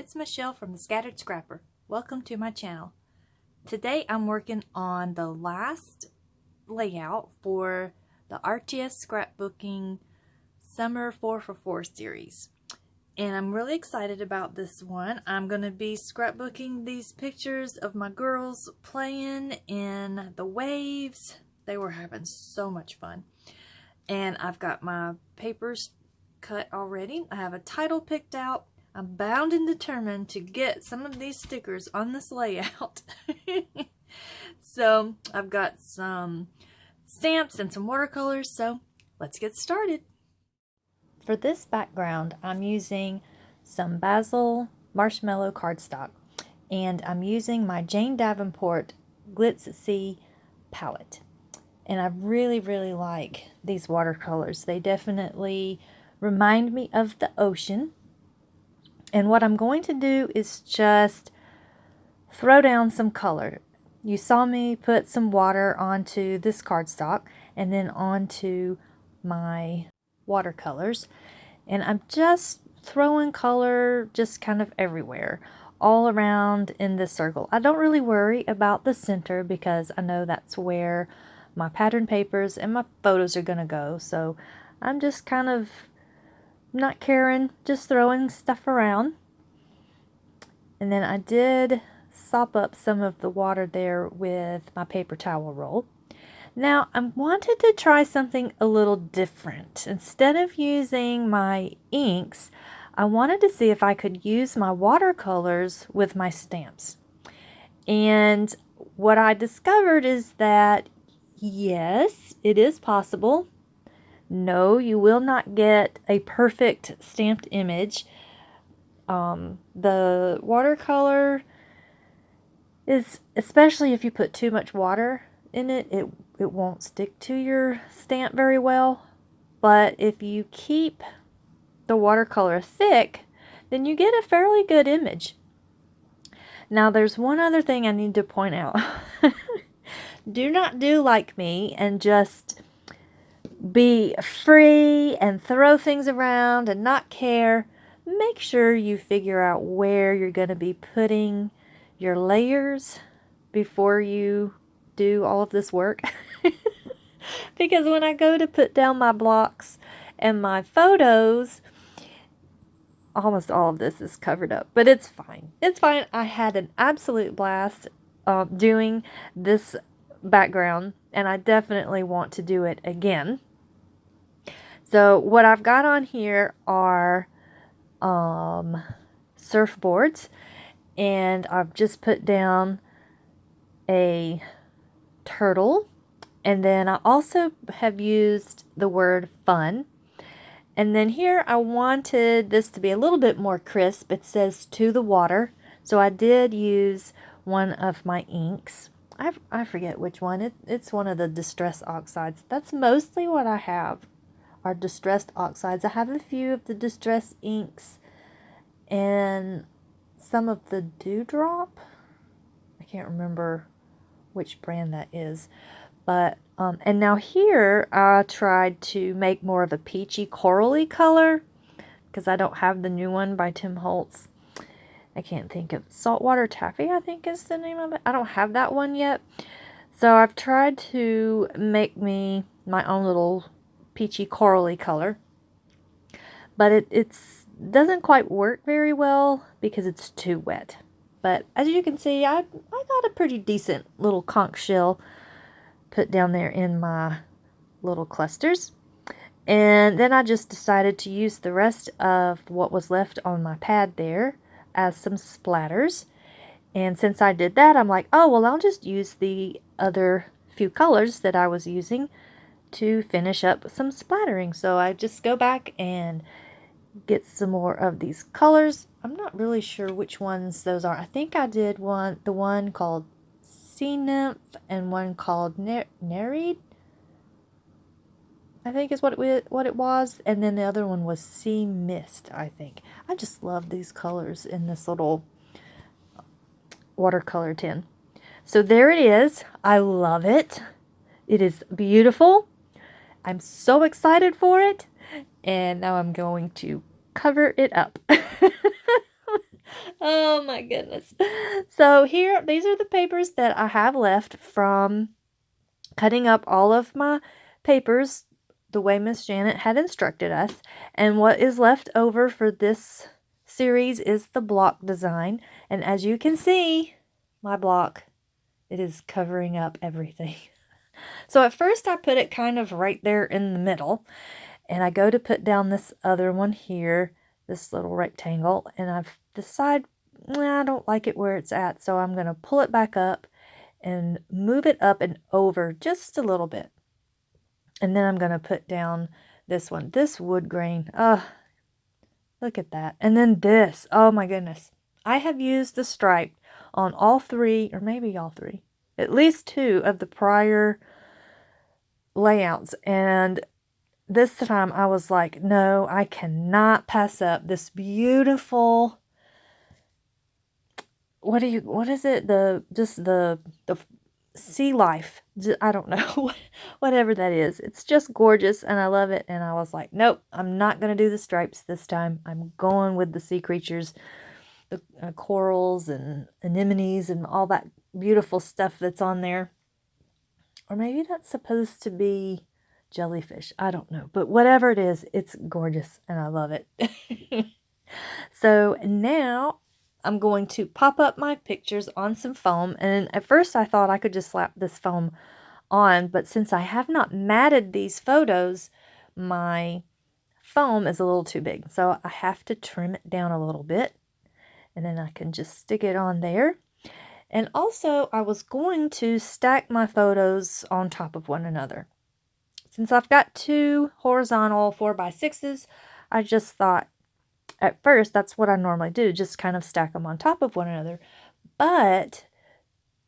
it's Michelle from the Scattered Scrapper. Welcome to my channel. Today I'm working on the last layout for the RTS Scrapbooking Summer 4 for 4 series. And I'm really excited about this one. I'm going to be scrapbooking these pictures of my girls playing in the waves. They were having so much fun. And I've got my papers cut already. I have a title picked out. I'm bound and determined to get some of these stickers on this layout. So I've got some stamps and some watercolors, so let's get started. For this background, I'm using some basil marshmallow cardstock, and I'm using my Jane Davenport Glitz Sea palette. And I really like these watercolors. They definitely remind me of the ocean. And what I'm going to do is just throw down some color. You saw me put some water onto this cardstock and then onto my watercolors. And I'm just throwing color just kind of everywhere, all around in this circle. I don't really worry about the center because I know that's where my pattern papers and my photos are going to go. So I'm just kind of not caring, just throwing stuff around. And then I did sop up some of the water there with my paper towel roll. Now I wanted to try something a little different. Instead of using my inks, I wanted to see if I could use my watercolors with my stamps. And what I discovered is that yes, it is possible. No, you will not get a perfect stamped image. The watercolor is, especially if you put too much water in it, it won't stick to your stamp very well. But if you keep the watercolor thick, then you get a fairly good image. Now there's one other thing I need to point out. Do not do like me and just be free and throw things around and not care. Make sure you figure out where you're going to be putting your layers before you do all of this work. Because when I go to put down my blocks and my photos, almost all of this is covered up, but it's fine. It's fine. I had an absolute blast doing this background, and I definitely want to do it again. So what I've got on here are surfboards, and I've just put down a turtle, and then I also have used the word fun. And then here I wanted this to be a little bit more crisp. It says to the water, so I did use one of my inks. I forget which one. It's one of the distress oxides. That's mostly what I have are distressed oxides. I have a few of the distress inks and some of the Dewdrop. I can't remember which brand that is. But and now here I tried to make more of a peachy corally color because I don't have the new one by Tim Holtz. I can't think of Saltwater Taffy, I think is the name of it. I don't have that one yet. So I've tried to make me my own little peachy corally color, but it doesn't quite work very well because it's too wet. But as you can see, I got a pretty decent little conch shell put down there in my little clusters. And then I just decided to use the rest of what was left on my pad there as some splatters. And since I did that, I'm like, oh, well, I'll just use the other few colors that I was using to finish up some splattering. So I just go back and get some more of these colors. I'm not really sure which ones those are. I think I did the one called Sea Nymph and one called Nereid, I think is what it was. And then the other one was Sea Mist, I think. I just love these colors in this little watercolor tin. So there it is. I love it. It is beautiful. I'm so excited for it. And now I'm going to cover it up. Oh my goodness. So here, these are the papers that I have left from cutting up all of my papers the way Miss Janet had instructed us. And what is left over for this series is the block design. And as you can see, my block, it is covering up everything. So at first I put it kind of right there in the middle. And I go to put down this other one here, this little rectangle. And I've decided, I don't like it where it's at. So I'm going to pull it back up and move it up and over just a little bit. And then I'm going to put down this one, this wood grain. Look at that. And then this, oh my goodness. I have used the stripe on all three, or maybe all three, at least two of the prior layouts. And this time I was like, no, I cannot pass up this beautiful, what is it? The sea life. I don't know. Whatever that is. It's just gorgeous and I love it. And I was like, nope, I'm not going to do the stripes this time. I'm going with the sea creatures, the corals and anemones and all that beautiful stuff that's on there. Or maybe that's supposed to be jellyfish. I don't know. But whatever it is, it's gorgeous and I love it. So now I'm going to pop up my pictures on some foam. And at first I thought I could just slap this foam on, but since I have not matted these photos, my foam is a little too big. So I have to trim it down a little bit and then I can just stick it on there. And also I was going to stack my photos on top of one another. Since I've got two horizontal 4x6s, I just thought, at first, that's what I normally do, just kind of stack them on top of one another. But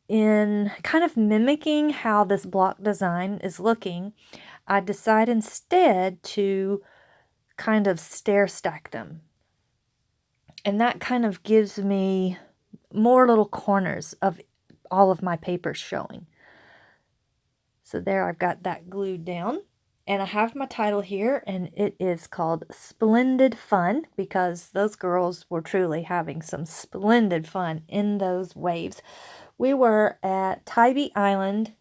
in kind of mimicking how this block design is looking, I decide instead to kind of stair stack them. And that kind of gives me more little corners of all of my papers showing. So there, I've got that glued down. And I have my title here, and it is called Splendid Fun, because those girls were truly having some splendid fun in those waves. We were at Tybee Island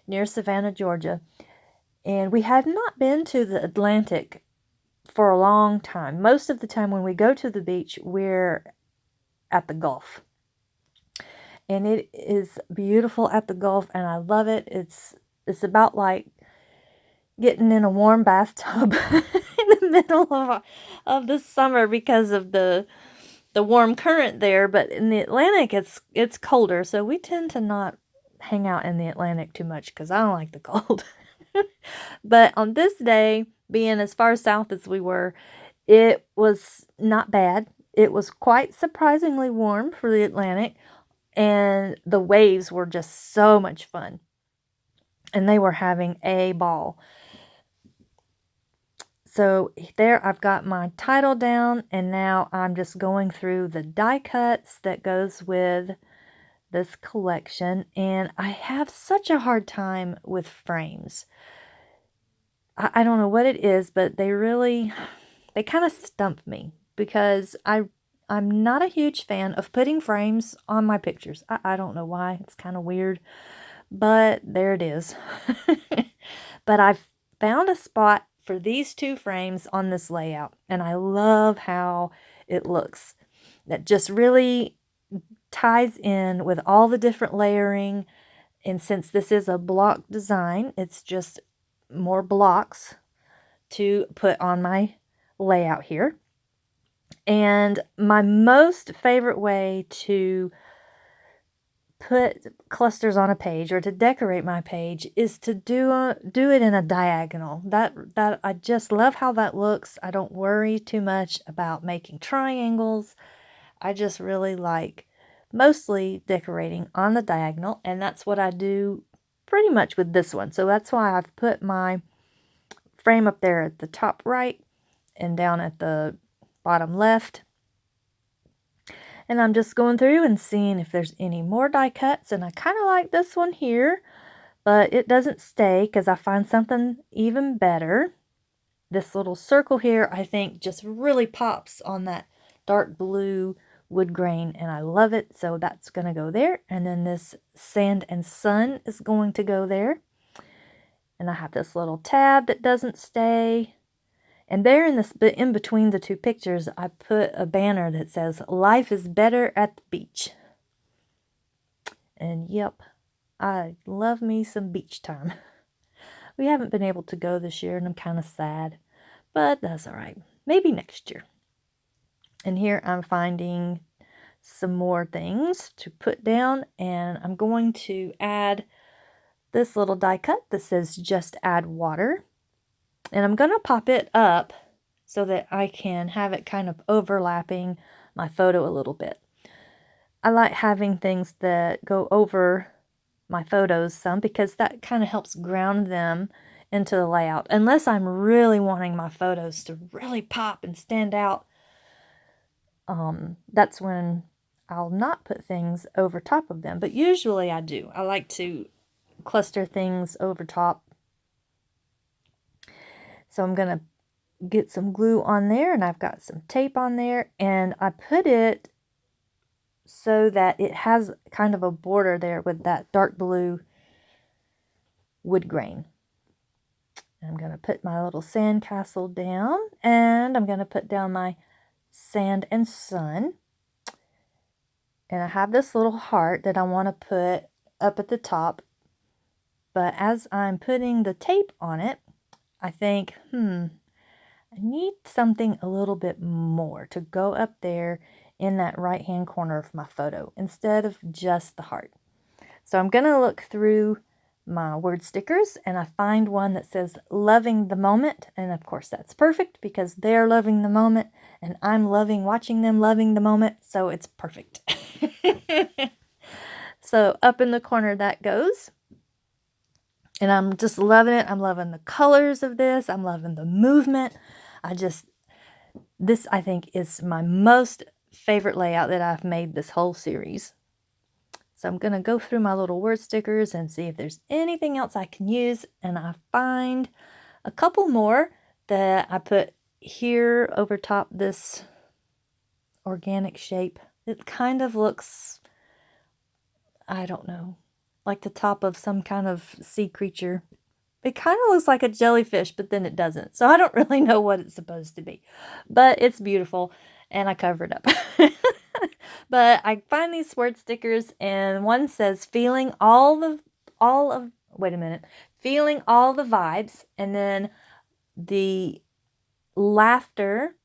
near Savannah, Georgia, and we had not been to the Atlantic for a long time. Most of the time when we go to the beach, we're at the Gulf. And it is beautiful at the Gulf, and I love it. It's about like getting in a warm bathtub in the middle of the summer because of the warm current there. But in the Atlantic, it's colder, so we tend to not hang out in the Atlantic too much because I don't like the cold. But on this day, being as far south as we were, it was not bad. It was quite surprisingly warm for the Atlantic, and the waves were just so much fun. And they were having a ball. So there I've got my title down, and now I'm just going through the die cuts that goes with this collection. And I have such a hard time with frames. I don't know what it is, but they kind of stump me because I'm not a huge fan of putting frames on my pictures. I don't know why. It's kind of weird, but there it is. But I've found a spot for these two frames on this layout, and I love how it looks. That just really ties in with all the different layering, and since this is a block design, it's just more blocks to put on my layout here. And my most favorite way to put clusters on a page or to decorate my page is to do it in a diagonal. That I just love how that looks. I don't worry too much about making triangles. I just really like mostly decorating on the diagonal, and that's what I do pretty much with this one. So that's why I've put my frame up there at the top right and down at the bottom left. And I'm just going through and seeing if there's any more die cuts. And I kind of like this one here, but it doesn't stay because I find something even better. This little circle here, I think, just really pops on that dark blue wood grain, and I love it, so that's going to go there. And then this sand and sun is going to go there. And I have this little tab that doesn't stay. And there in this in between the two pictures, I put a banner that says, "Life is better at the beach." And yep, I love me some beach time. We haven't been able to go this year, and I'm kind of sad, but that's all right. Maybe next year. And here I'm finding some more things to put down, and I'm going to add this little die cut that says "Just add water." And I'm going to pop it up so that I can have it kind of overlapping my photo a little bit. I like having things that go over my photos some because that kind of helps ground them into the layout. Unless I'm really wanting my photos to really pop and stand out, that's when I'll not put things over top of them. But usually I do. I like to cluster things over top. So I'm going to get some glue on there, and I've got some tape on there, and I put it so that it has kind of a border there with that dark blue wood grain. And I'm going to put my little sand castle down, and I'm going to put down my sand and sun. And I have this little heart that I want to put up at the top, but as I'm putting the tape on it, I think, I need something a little bit more to go up there in that right-hand corner of my photo instead of just the heart. So I'm going to look through my word stickers, and I find one that says "Loving the Moment." And of course that's perfect because they're loving the moment and I'm loving watching them loving the moment. So it's perfect. So up in the corner that goes. And I'm just loving it. I'm loving the colors of this. I'm loving the movement. This I think is my most favorite layout that I've made this whole series. So I'm going to go through my little word stickers and see if there's anything else I can use. And I find a couple more that I put here over top this organic shape. It kind of looks, I don't know, like the top of some kind of sea creature. It kind of looks like a jellyfish, but then it doesn't. So I don't really know what it's supposed to be. But it's beautiful, and I covered up. But I find these word stickers, and one says feeling all the vibes, and then the laughter.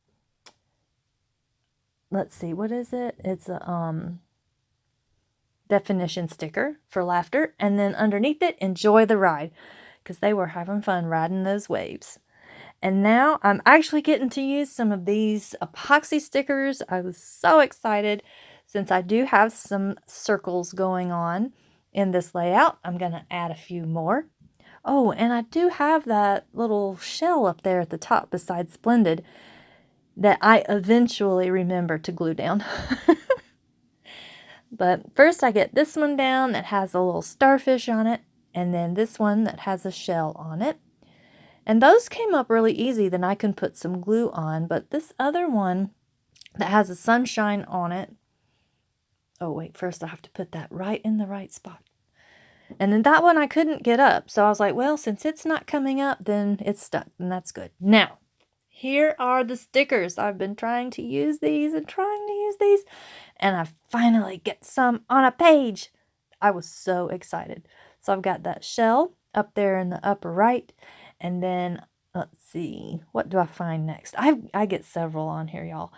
Let's see, what is it? It's a definition sticker for laughter, and then underneath it, enjoy the ride, because they were having fun riding those waves. And now I'm actually getting to use some of these epoxy stickers. I was so excited since I do have some circles going on in this layout. I'm going to add a few more. Oh, and I do have that little shell up there at the top beside Splendid that I eventually remember to glue down. But first I get this one down that has a little starfish on it, and then this one that has a shell on it. And those came up really easy, then I can put some glue on. But this other one that has a sunshine on it, oh wait, first I have to put that right in the right spot. And then that one I couldn't get up. So I was like, well, since it's not coming up, then it's stuck, and that's good. Now, here are the stickers. I've been trying to use these, and I finally get some on a page. I was so excited. So I've got that shell up there in the upper right. And then, let's see, what do I find next? I get several on here, y'all.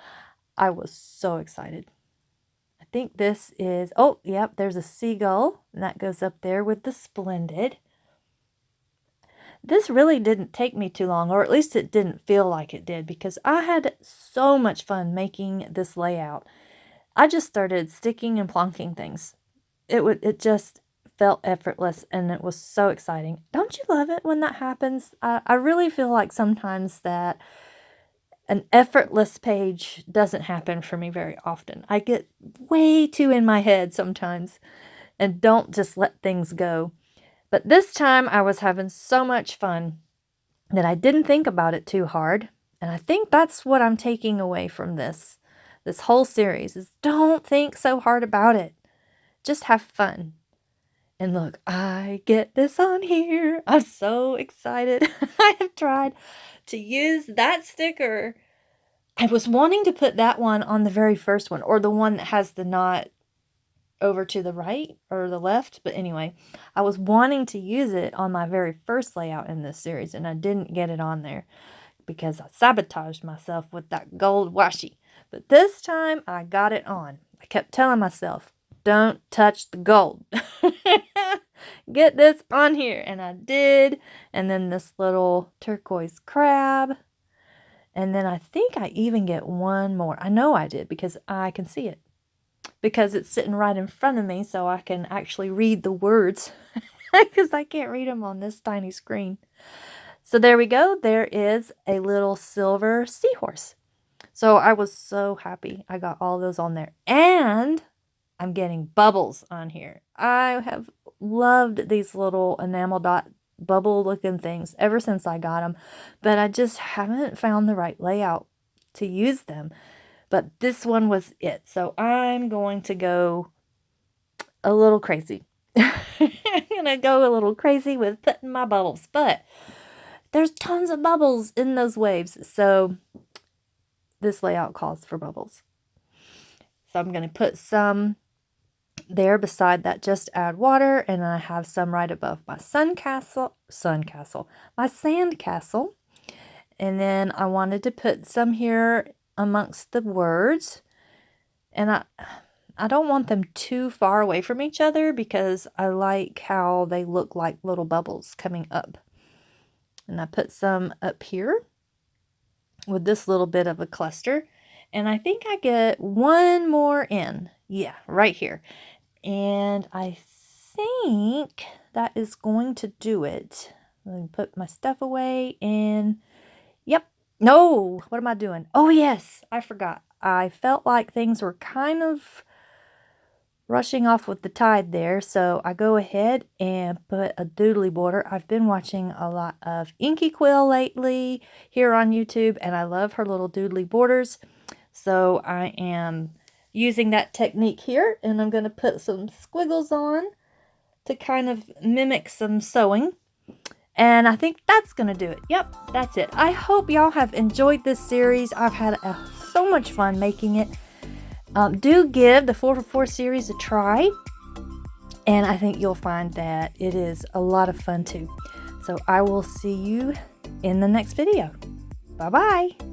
I was so excited. I think this is, oh, yep, there's a seagull, and that goes up there with the Splendid. This really didn't take me too long, or at least it didn't feel like it did, because I had so much fun making this layout. I just started sticking and plonking things. It just felt effortless, and it was so exciting. Don't you love it when that happens? I really feel like sometimes that an effortless page doesn't happen for me very often. I get way too in my head sometimes and don't just let things go. But this time I was having so much fun that I didn't think about it too hard. And I think that's what I'm taking away from this this whole series is don't think so hard about it. Just have fun. And look, I get this on here. I'm so excited. I have tried to use that sticker. I was wanting to put that one on the very first one, or the one that has the knot over to the right or the left. But anyway, I was wanting to use it on my very first layout in this series, and I didn't get it on there because I sabotaged myself with that gold washi. But this time I got it on. I kept telling myself, don't touch the gold. Get this on here. And I did. And then this little turquoise crab. And then I think I even get one more. I know I did because I can see it. Because it's sitting right in front of me, so I can actually read the words. Because I can't read them on this tiny screen. So there we go. There is a little silver seahorse. So I was so happy I got all those on there. And I'm getting bubbles on here. I have loved these little enamel dot bubble looking things ever since I got them. But I just haven't found the right layout to use them. But this one was it. So I'm going to go a little crazy. I'm going to go a little crazy with putting my bubbles. But there's tons of bubbles in those waves. So this layout calls for bubbles. So I'm going to put some there beside that just add water. And I have some right above my my sand castle. And then I wanted to put some here amongst the words. And I don't want them too far away from each other because I like how they look like little bubbles coming up. And I put some up here with this little bit of a cluster. And I think I get one more in. Yeah, right here. And I think that is going to do it. Let me put my stuff away and yep. No, what am I doing? Oh, yes, I forgot. I felt like things were kind of rushing off with the tide there. So I go ahead and put a doodly border. I've been watching a lot of Inky Quill lately here on YouTube, and I love her little doodly borders. So I am using that technique here, and I'm going to put some squiggles on to kind of mimic some sewing. And I think that's going to do it. Yep, that's it. I hope y'all have enjoyed this series. I've had so much fun making it. Do give the 4for4 series a try. And I think you'll find that it is a lot of fun too. So I will see you in the next video. Bye-bye.